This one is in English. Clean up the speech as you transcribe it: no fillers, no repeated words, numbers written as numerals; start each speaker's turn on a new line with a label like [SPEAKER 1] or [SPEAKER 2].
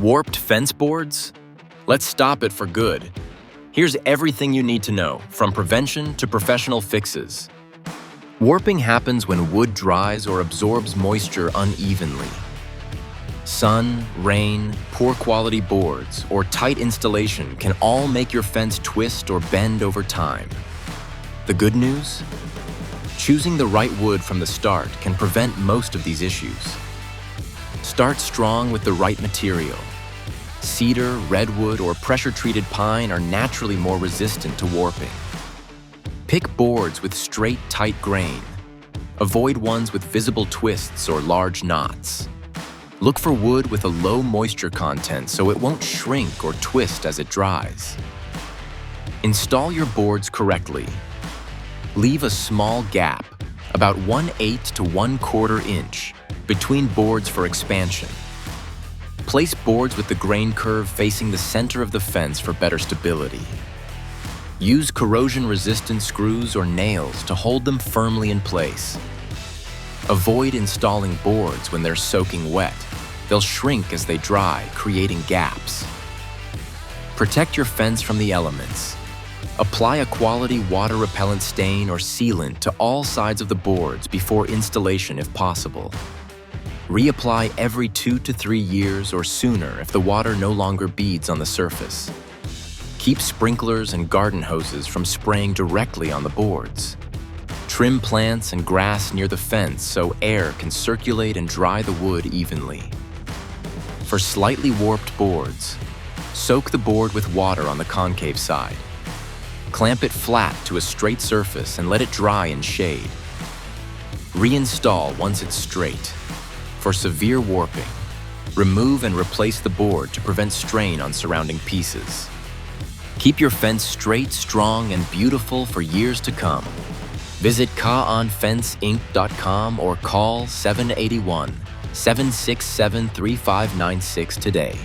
[SPEAKER 1] Warped fence boards? Let's stop it for good. Here's everything you need to know, from prevention to professional fixes. Warping happens when wood dries or absorbs moisture unevenly. Sun, rain, poor quality boards, or tight installation can all make your fence twist or bend over time. The good news? Choosing the right wood from the start can prevent most of these issues. Start strong with the right material. Cedar, redwood, or pressure-treated pine are naturally more resistant to warping. Pick boards with straight, tight grain. Avoid ones with visible twists or large knots. Look for wood with a low moisture content so it won't shrink or twist as it dries. Install your boards correctly. Leave a small gap, about 1/8 to 1/4 inch, between boards for expansion. Place boards with the grain curve facing the center of the fence for better stability. Use corrosion-resistant screws or nails to hold them firmly in place. Avoid installing boards when they're soaking wet. They'll shrink as they dry, creating gaps. Protect your fence from the elements. Apply a quality water-repellent stain or sealant to all sides of the boards before installation if possible. Reapply every 2 to 3 years or sooner if the water no longer beads on the surface. Keep sprinklers and garden hoses from spraying directly on the boards. Trim plants and grass near the fence so air can circulate and dry the wood evenly. For slightly warped boards, soak the board with water on the concave side. Clamp it flat to a straight surface and let it dry in shade. Reinstall once it's straight. For severe warping, remove and replace the board to prevent strain on surrounding pieces. Keep your fence straight, strong, and beautiful for years to come. Visit kaonfenceinc.com or call 781-767-3596 today.